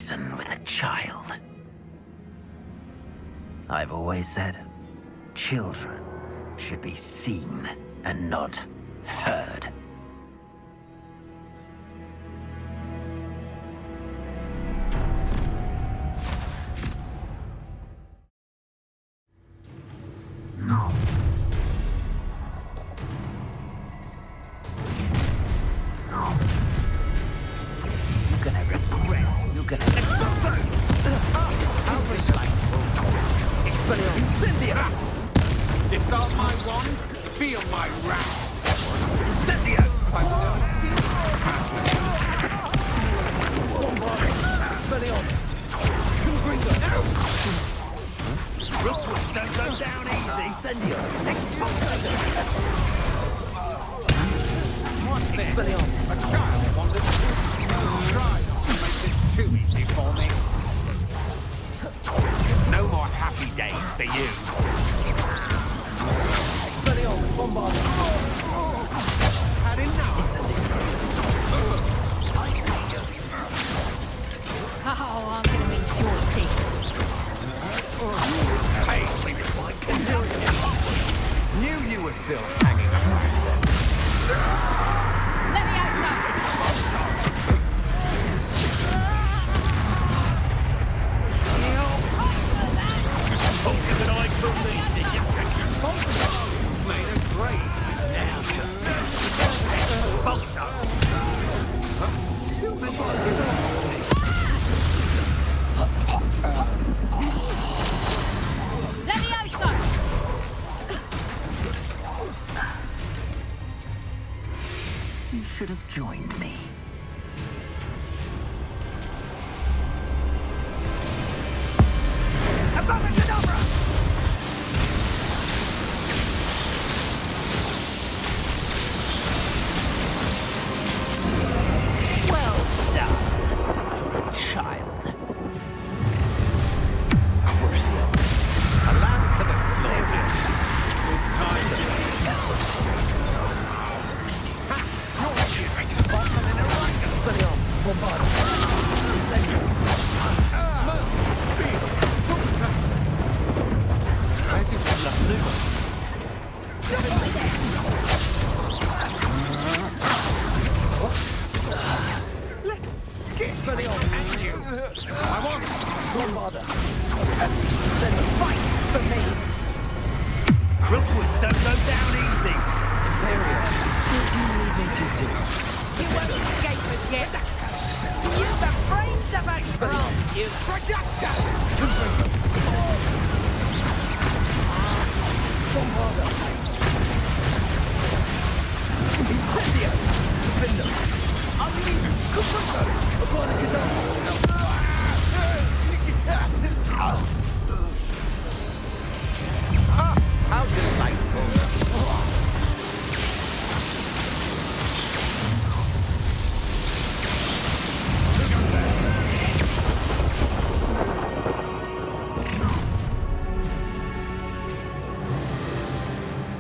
With a child. I've always said, children should be seen and not heard. No. You're gonna regret. You're gonna explode. Incendio! Disarm my wand, feel my wrath. Incendio! Expelliarmus! Confringo! Rookwood, don't go down easy! Incendio! Expulso! What's this? Expelliarmus! A child wandered through. Try not to make this too easy for me. No more happy days for you. Expelliarmus! Bombard! Had enough. Incendio! Oh, I'm gonna enjoy this. Hey, knew you were still hanging around. Let me out now. Made a grave. Now to expulso! Let me out now. You should have joined me. Abracadabra! Well done for a child. Crucio. A lamb to the slaughter. It's time to Expelliarmus, bombard. Incendio. I think we left loose. Expelliarmus. And you. I want Bombarder. Incendio. Fight for me. Crookwoods don't go down easy. Imperial. What do you need me to do? You won't escape us yet. Use the brains of a troll. You production. Incendio. Bombarder. Incendio. Defender. Unleash. Confringo. how delightful.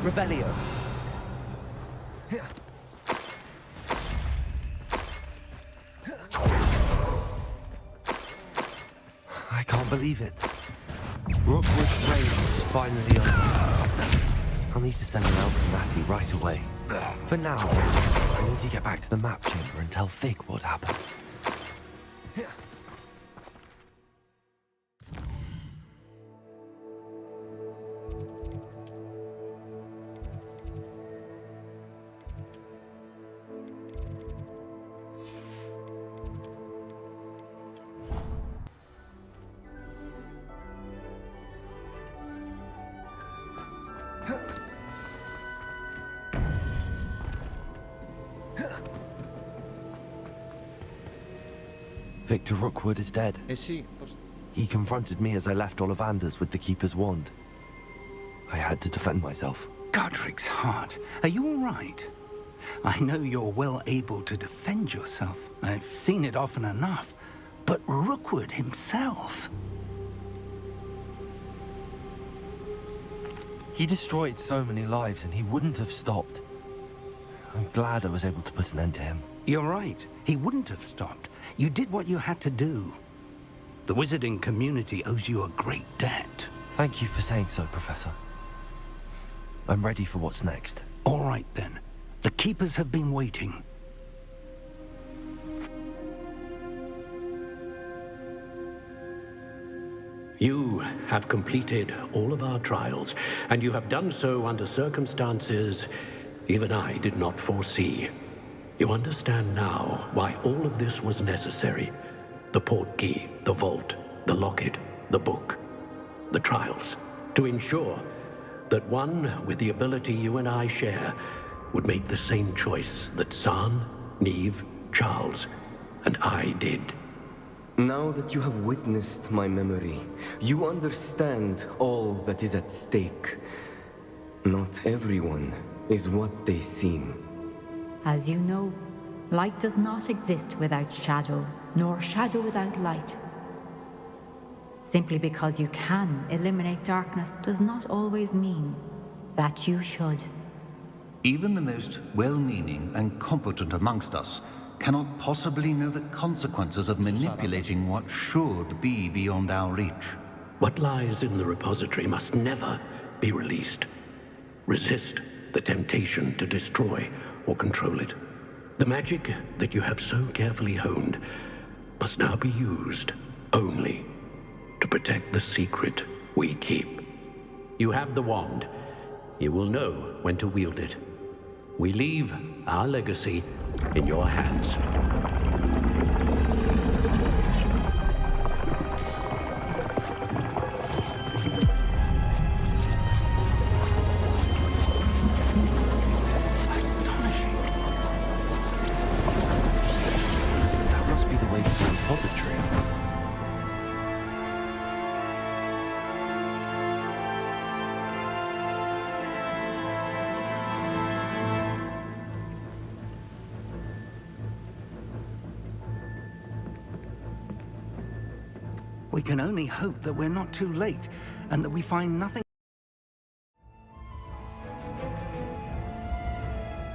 Revelio. I can't believe it. Rookwood's reign is finally over. I'll need to send an elf to Natty right away. For now, I need to get back to the map chamber and tell Fig what happened. Victor Rookwood is dead. Is she? He confronted me as I left Ollivander's with the Keeper's wand. I had to defend myself. Godric's heart. Are you all right? I know you're well able to defend yourself. I've seen it often enough. But Rookwood himself... He destroyed so many lives and he wouldn't have stopped. I'm glad I was able to put an end to him. You're right. He wouldn't have stopped. You did what you had to do. The wizarding community owes you a great debt. Thank you for saying so, Professor. I'm ready for what's next. All right, then. The Keepers have been waiting. You have completed all of our trials, and you have done so under circumstances even I did not foresee. You understand now why all of this was necessary. The portkey, the vault, the locket, the book, the trials, to ensure that one with the ability you and I share would make the same choice that San, Neve, Charles, and I did. Now that you have witnessed my memory, you understand all that is at stake. Not everyone is what they seem. As you know, light does not exist without shadow, nor shadow without light. Simply because you can eliminate darkness does not always mean that you should. Even the most well-meaning and competent amongst us cannot possibly know the consequences of manipulating what should be beyond our reach. What lies in the repository must never be released. Resist the temptation to destroy or control it. The magic that you have so carefully honed must now be used only to protect the secret we keep. You have the wand. You will know when to wield it. We leave our legacy in your hands. That must be the way to the repository. We can only hope that we're not too late, and that we find nothing.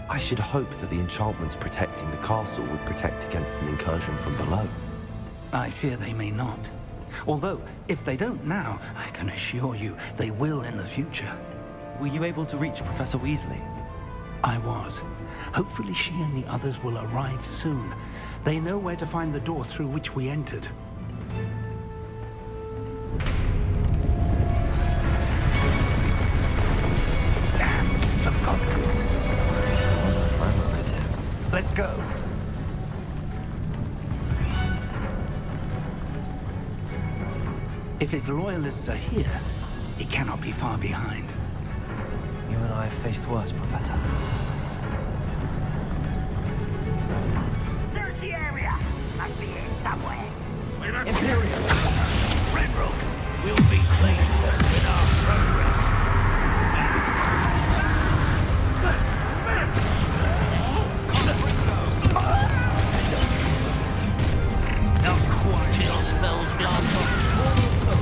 I should hope that the enchantments protecting the castle would protect against an incursion from below. I fear they may not. Although, if they don't now, I can assure you they will in the future. Were you able to reach Professor Weasley? I was. Hopefully she and the others will arrive soon. They know where to find the door through which we entered. Let's go. If his loyalists are here, he cannot be far behind. You and I have faced worse, Professor. Search the area. Must be here somewhere. Imperial! Red Rook will be pleased with our progress. Not quite. Chill spells glance off the portal.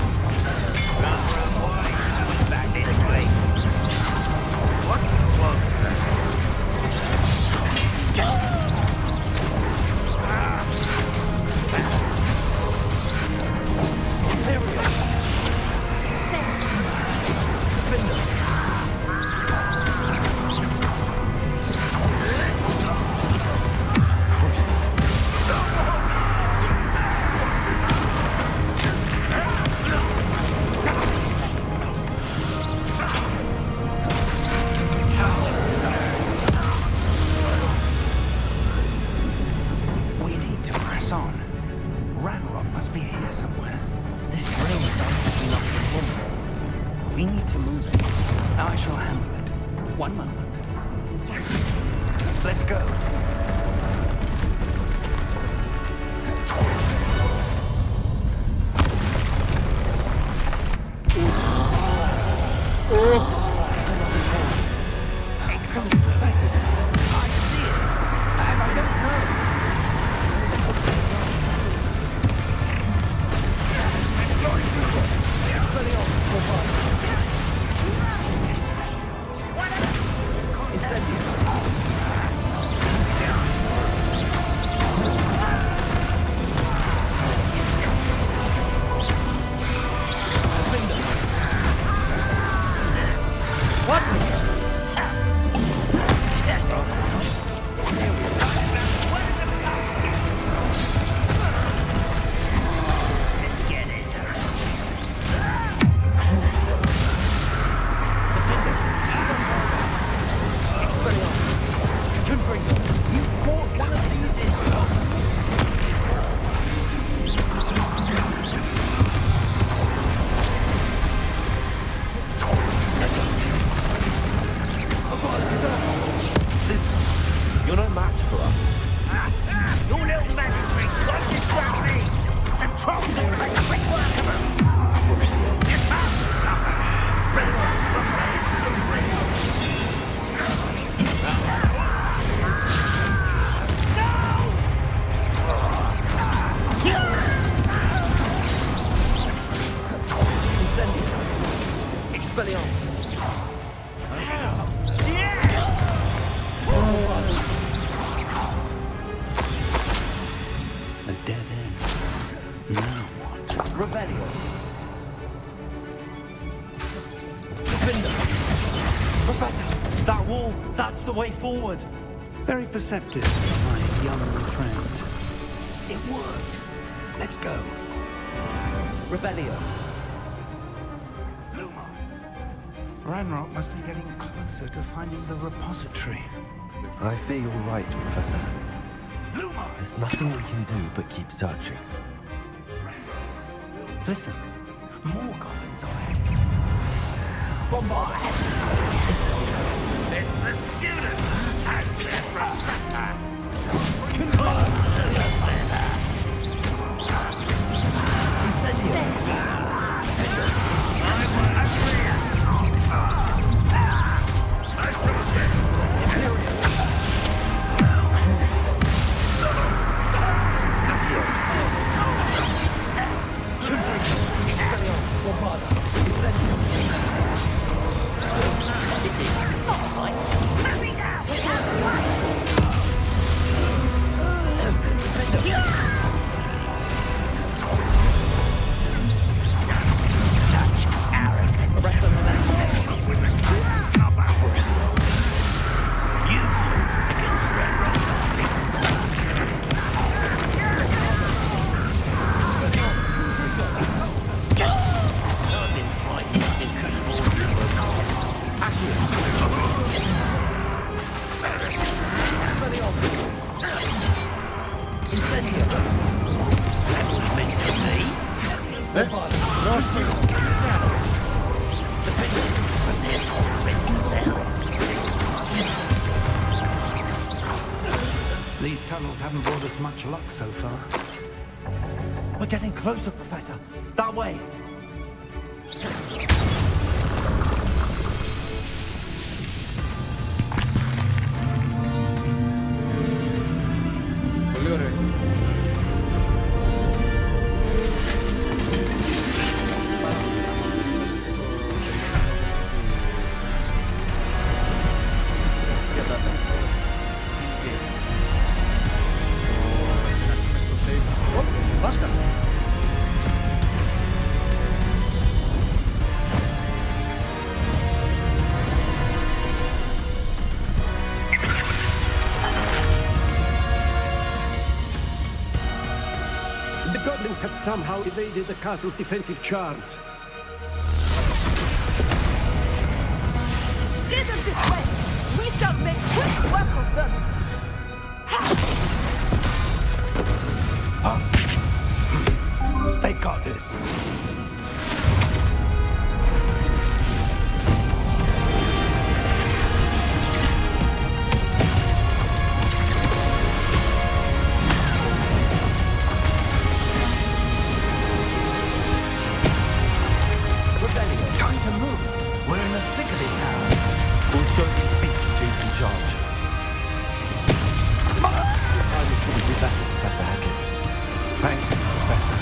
Run, boy. What's back this way? What? We need to press on. Ranrock must be here somewhere. This train started to be lost to him. We need to move it. I shall handle it. One moment. Let's go. Excellent, professors. I see it. And I don't know. Incendio. A dead end. Now what? Revelio. Professor, that wall, that's the way forward. Very perceptive, my young friend. It worked. Let's go. Revelio. Ranrock must be getting closer to finding the repository. I fear you're right, Professor. There's nothing we can do but keep searching. Listen, more goblins are. Bombard! It's the student and their professor! Confirmed! Incendio! These tunnels haven't brought us much luck so far. We're getting closer, Professor. That way. The goblins have somehow evaded the castle's defensive charms. Steer them this way! We shall make quick work of them! They got this. Time to move. We're in the thick of it now. We'll show these beasts who's in charge. I would probably do better, Professor Hackett. Thank you, Professor.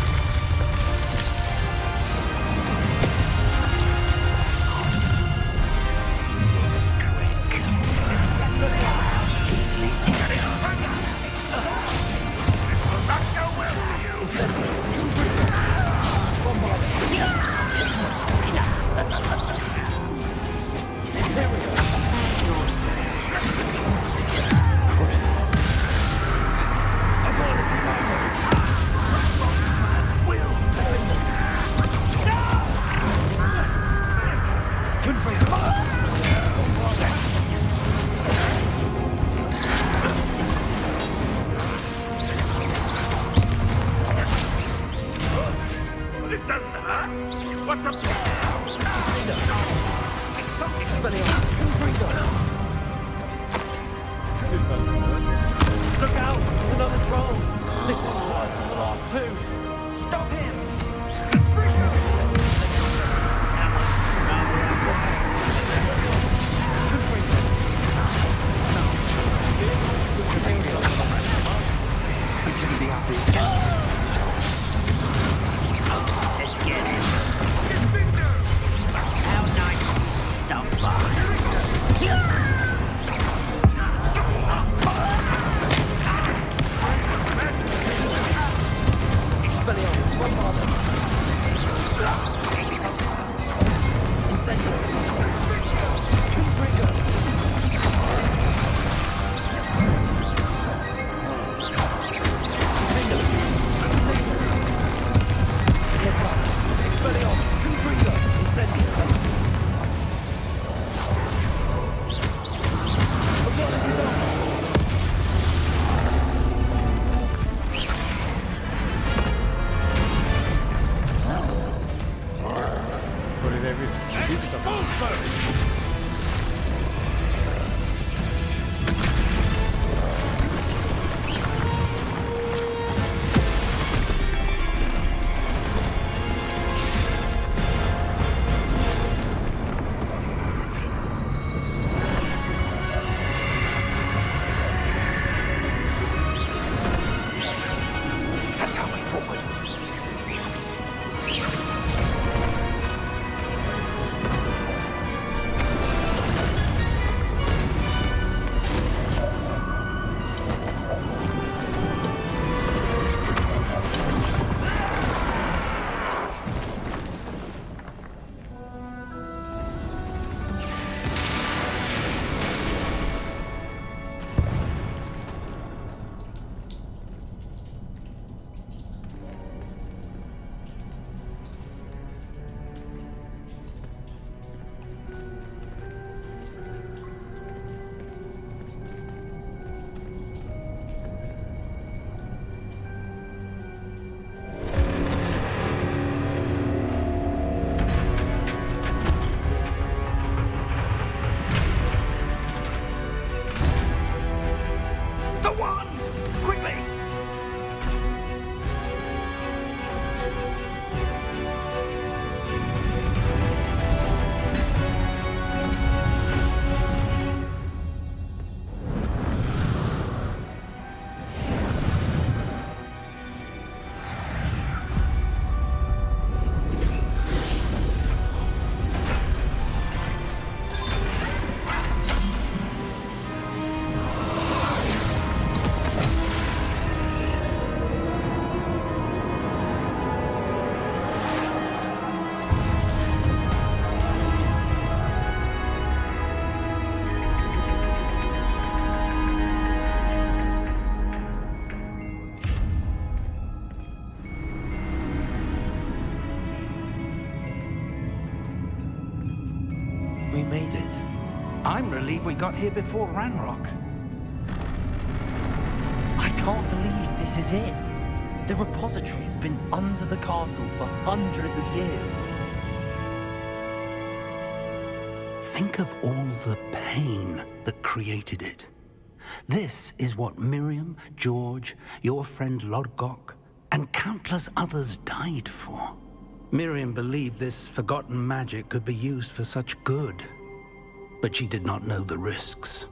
This doesn't hurt! What's the... Look out! Another troll! This one's worse than the last two! Stop him! We made it. I'm relieved we got here before Ranrock. I can't believe this is it. The repository has been under the castle for hundreds of years. Think of all the pain that created it. This is what Miriam, George, your friend Lodgok, and countless others died for. Miriam believed this forgotten magic could be used for such good. But she did not know the risks.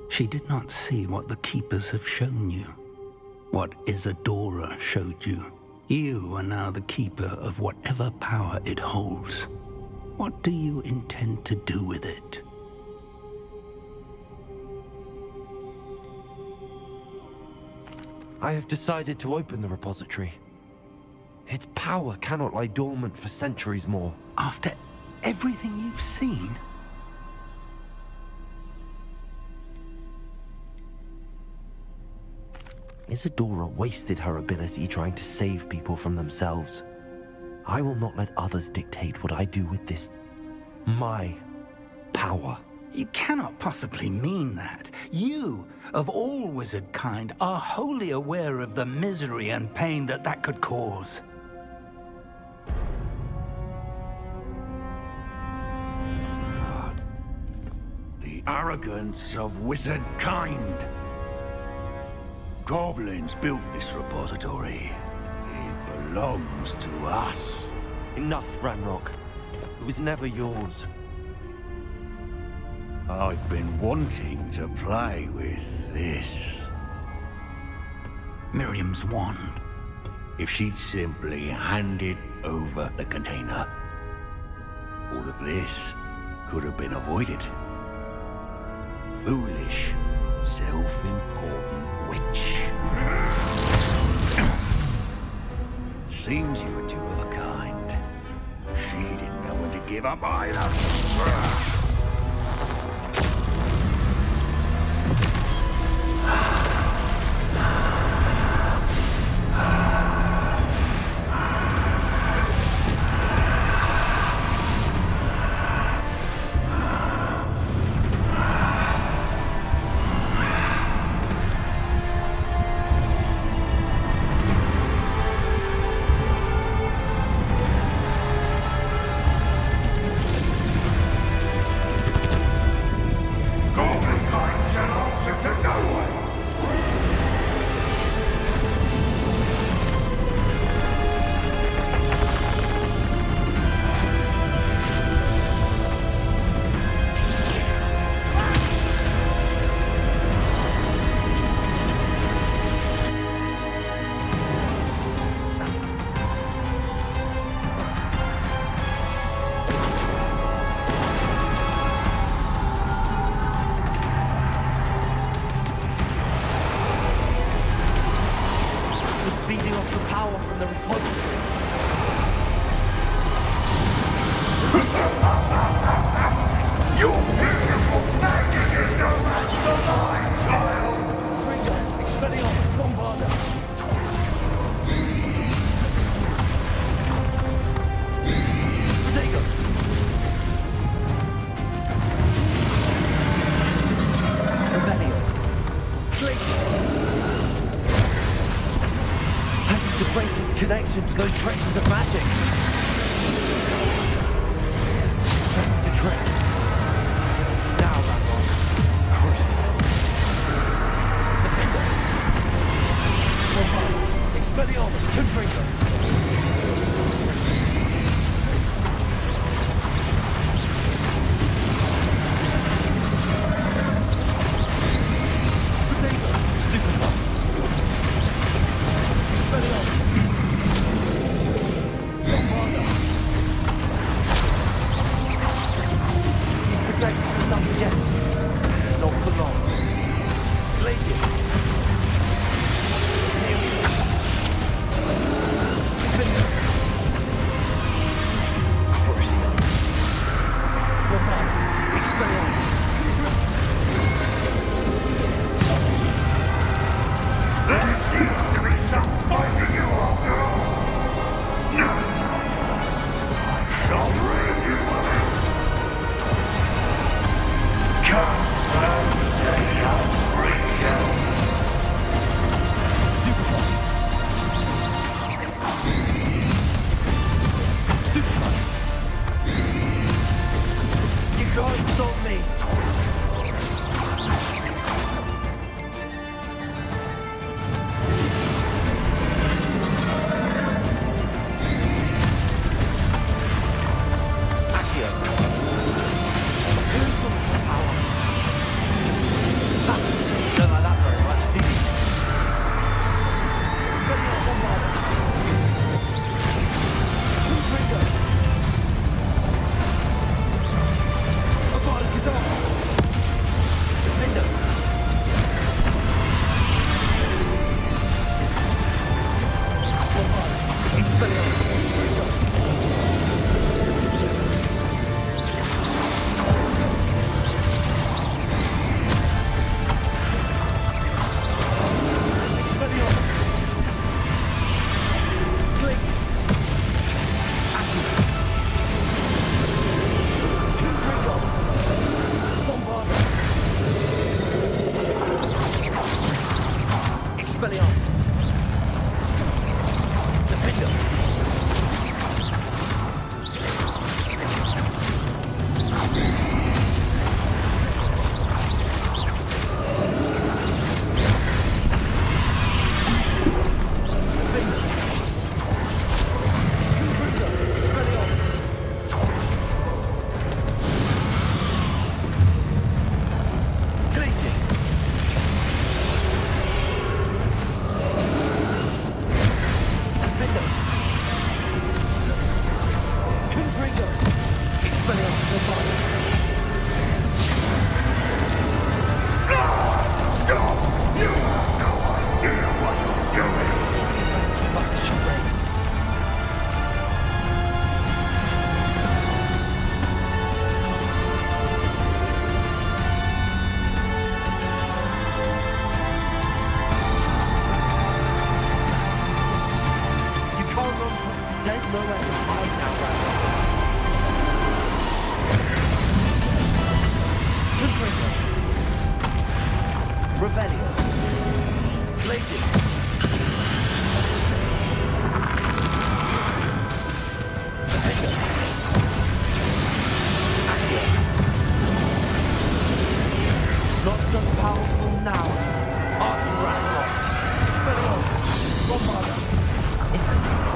She did not see what the Keepers have shown you. What Isadora showed you. You are now the Keeper of whatever power it holds. What do you intend to do with it? I have decided to open the repository. Its power cannot lie dormant for centuries more. After everything you've seen? Isadora wasted her ability trying to save people from themselves. I will not let others dictate what I do with this... my power. You cannot possibly mean that. You, of all wizard kind, are wholly aware of the misery and pain that could cause. The arrogance of wizard kind. Goblins built this repository. It belongs to us. Enough, Ranrock. It was never yours. I've been wanting to play with this. Miriam's wand. If she'd simply handed over the container, all of this could have been avoided. Foolish, self-important witch. Seems you were two of a kind. She didn't know when to give up either. Feeding off the power from the repository. Your beautiful magic is no match for mine, child! Trigger, Expelliarmus, Bombarda. Protego. Revelio. Glacius. To break its connection to those traces of magic. That's the trick. Now, Ramon. Crucible. Defender. Expelliarmus. Confringo. Potato. Stupid one. Expelliarmus. nowhere to hide now, Randall. Confringo. Revelio. Places. Defender. Accio. Not so powerful now. Arden Ragnarok. Expelliarmus. Bombarda. Incendio.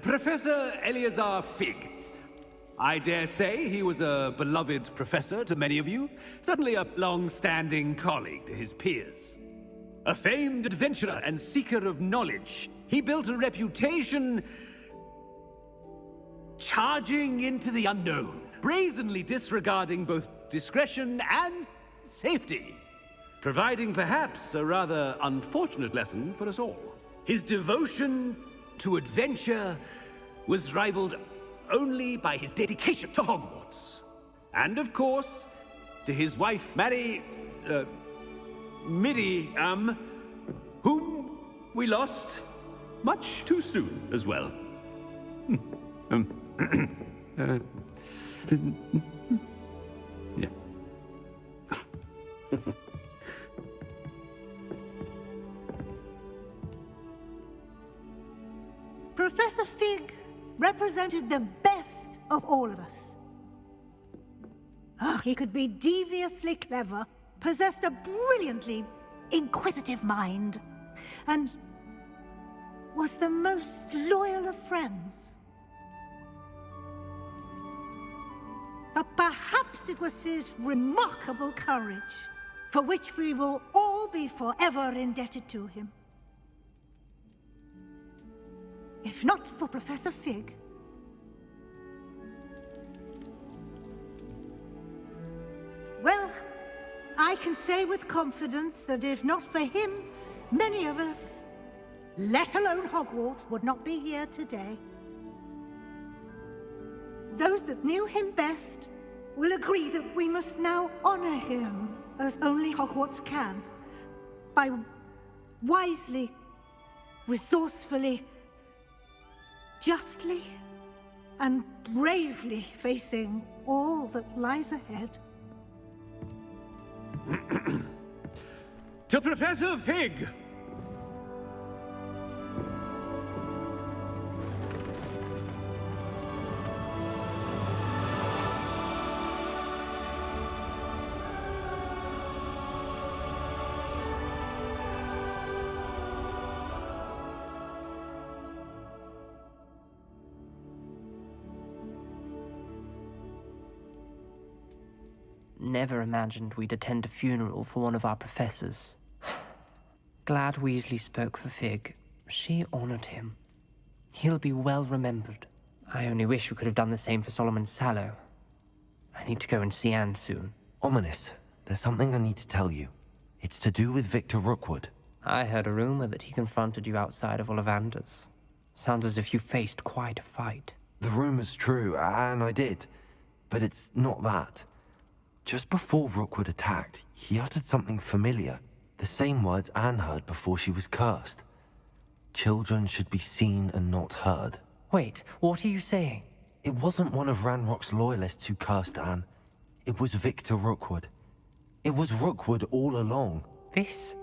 Professor Eleazar Fig. I dare say he was a beloved professor to many of you, certainly a long-standing colleague to his peers. A famed adventurer and seeker of knowledge, he built a reputation charging into the unknown, brazenly disregarding both discretion and safety, providing perhaps a rather unfortunate lesson for us all. His devotion to adventure was rivaled only by his dedication to Hogwarts. And of course, to his wife, Middy, whom we lost much too soon as well. Yeah. Professor Fig represented the best of all of us. He could be deviously clever, possessed a brilliantly inquisitive mind, and was the most loyal of friends. But perhaps it was his remarkable courage, for which we will all be forever indebted to him. If not for Professor Fig, well, I can say with confidence that if not for him, many of us, let alone Hogwarts, would not be here today. Those that knew him best will agree that we must now honor him as only Hogwarts can, by wisely, resourcefully, justly, and bravely facing all that lies ahead. To Professor Fig! Never imagined we'd attend a funeral for one of our professors. Glad Weasley spoke for Fig. She honored him. He'll be well remembered. I only wish we could have done the same for Solomon Sallow. I need to go and see Anne soon. Ominous, there's something I need to tell you. It's to do with Victor Rookwood. I heard a rumor that he confronted you outside of Ollivander's. Sounds as if you faced quite a fight. The rumor's true, and I did. But it's not that. Just before Rookwood attacked, he uttered something familiar. The same words Anne heard before she was cursed. Children should be seen and not heard. Wait, what are you saying? It wasn't one of Ranrock's loyalists who cursed Anne. It was Victor Rookwood. It was Rookwood all along. This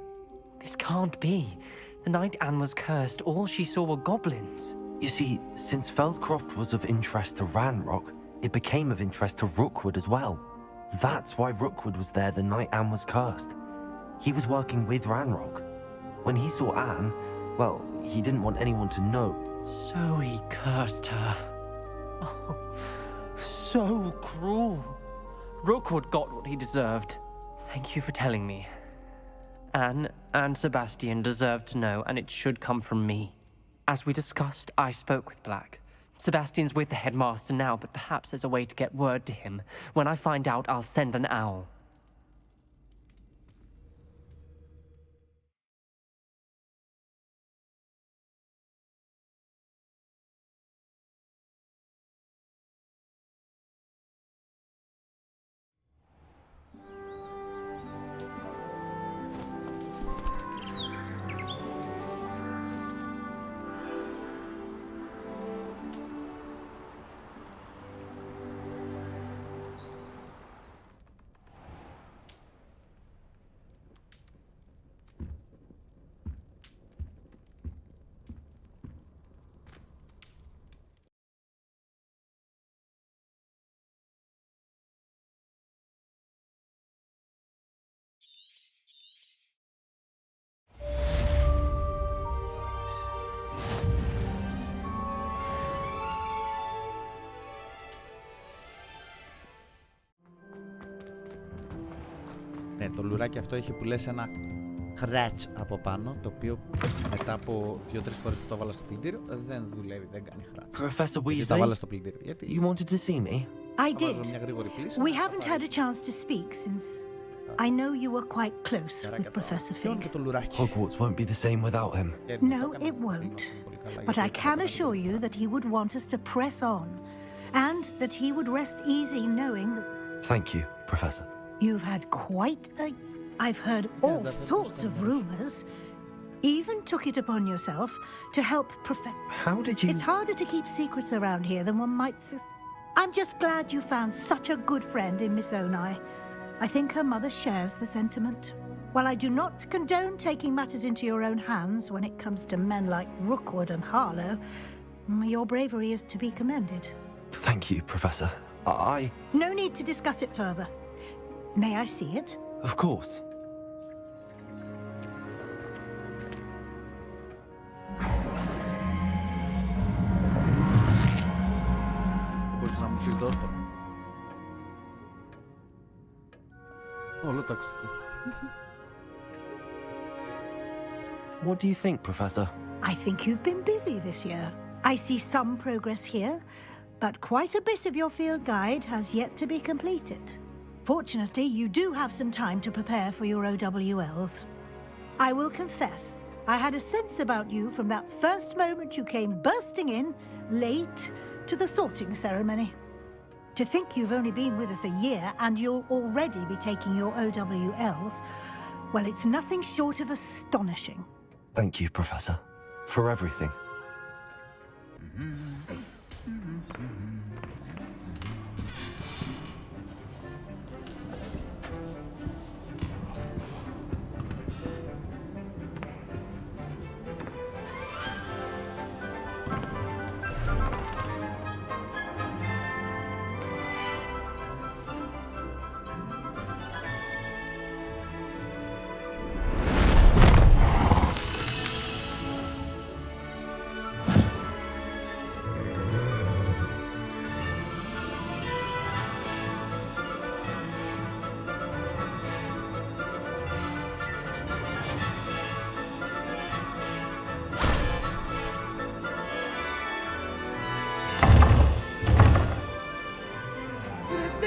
can't be. The night Anne was cursed, all she saw were goblins. You see, since Feldcroft was of interest to Ranrock, it became of interest to Rookwood as well. That's why Rookwood was there the night Anne was cursed. He was working with Ranrock. When he saw Anne, well, he didn't want anyone to know. So he cursed her. Oh, so cruel. Rookwood got what he deserved. Thank you for telling me. Anne and Sebastian deserve to know, and it should come from me. As we discussed, I spoke with Black. Sebastian's with the headmaster now, but perhaps there's a way to get word to him. When I find out, I'll send an owl. Ναι, το λουράκι αυτό είχε που λες ένα χράτς από πάνω, το οποίο μετά από 2-3 φορές που το έβαλα στο πλυντήριο δεν δουλεύει, δεν κάνει χράτς. Professor Γιατί το Weasley, έβαλα στο πλυντήριο. Γιατί you wanted to see me? I did. We haven't had a chance to speak since I know you were quite close with Professor Fig. Hogwarts won't be the same without him. No, it won't. But I can assure you that he would want us to press on, and that he would rest easy knowing that... Thank you, Professor. You've had quite a... I've heard all sorts of rumors. Even took it upon yourself to help How did you... It's harder to keep secrets around here than one might I'm just glad you found such a good friend in Miss Onai. I think her mother shares the sentiment. While I do not condone taking matters into your own hands when it comes to men like Rookwood and Harlow, your bravery is to be commended. Thank you, Professor. No need to discuss it further. May I see it? Of course. Μπορείς να μου πεις δώσ' το. Όλο το ακουστικό. What do you think, Professor? I think you've been busy this year. I see some progress here, but quite a bit of your field guide has yet to be completed. Fortunately, you do have some time to prepare for your OWLs. I will confess, I had a sense about you from that first moment you came bursting in, late, to the sorting ceremony. To think you've only been with us a year and you'll already be taking your OWLs, well, it's nothing short of astonishing. Thank you, Professor, for everything.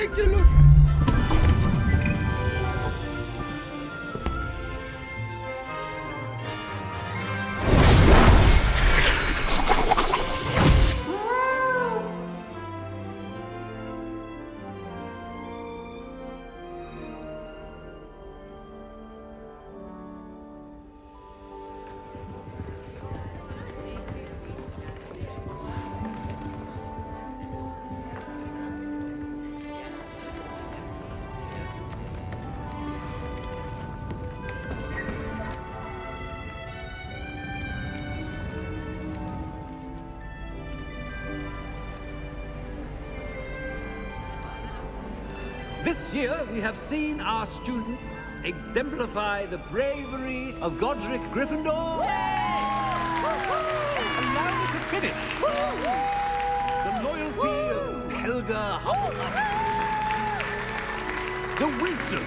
Ridiculous! This year, we have seen our students exemplify the bravery of Godric Gryffindor. Allow me to finish. The loyalty of Helga Hufflepuff. The wisdom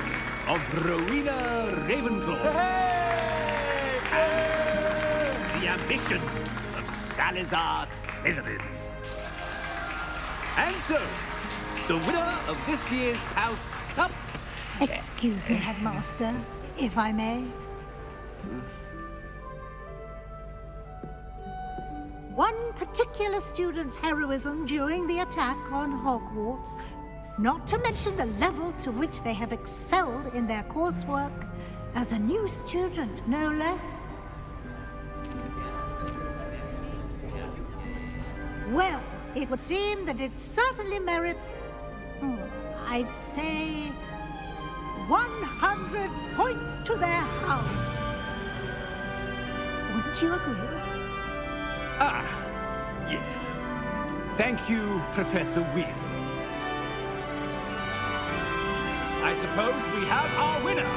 of Rowena Ravenclaw. And the ambition of Salazar Slytherin. And so, the winner of this year's House Cup... Excuse me, Headmaster, if I may. One particular student's heroism during the attack on Hogwarts, not to mention the level to which they have excelled in their coursework, as a new student, no less. Well, it would seem that it certainly merits... I'd say 100 points to their house. Wouldn't you agree? Ah, yes. Thank you, Professor Weasley. I suppose we have our winner.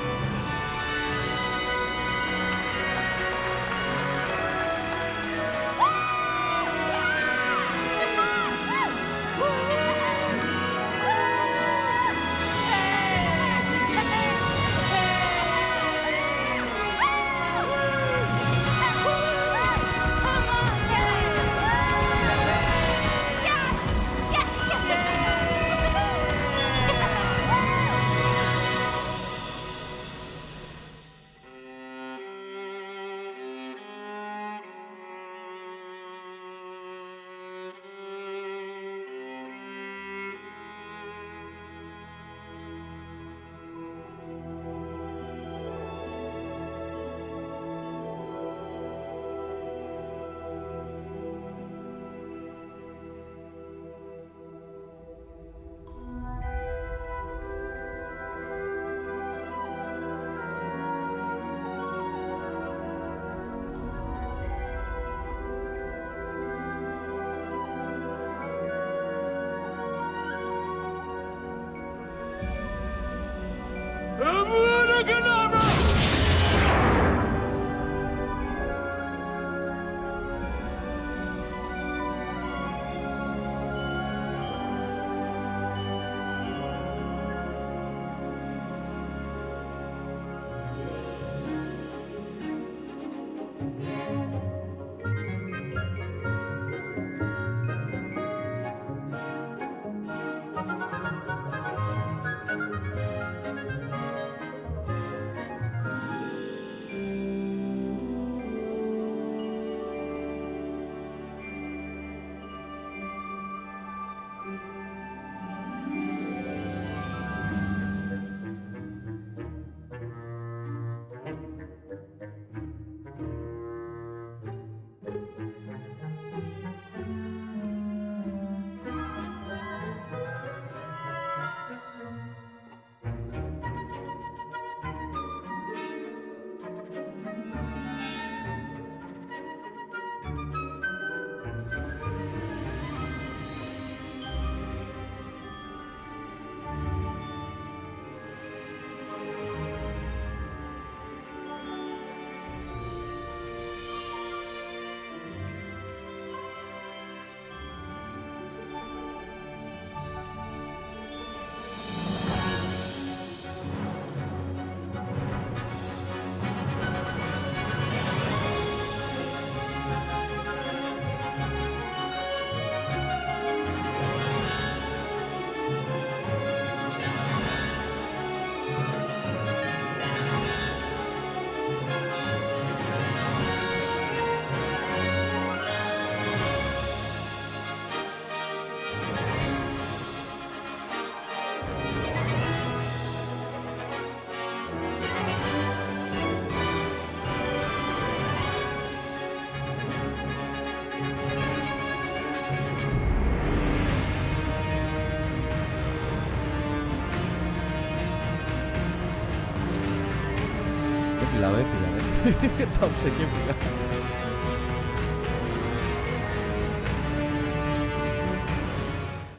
Δεν μιλάω, έφυγα, ρε. Πάψε και έφυγα.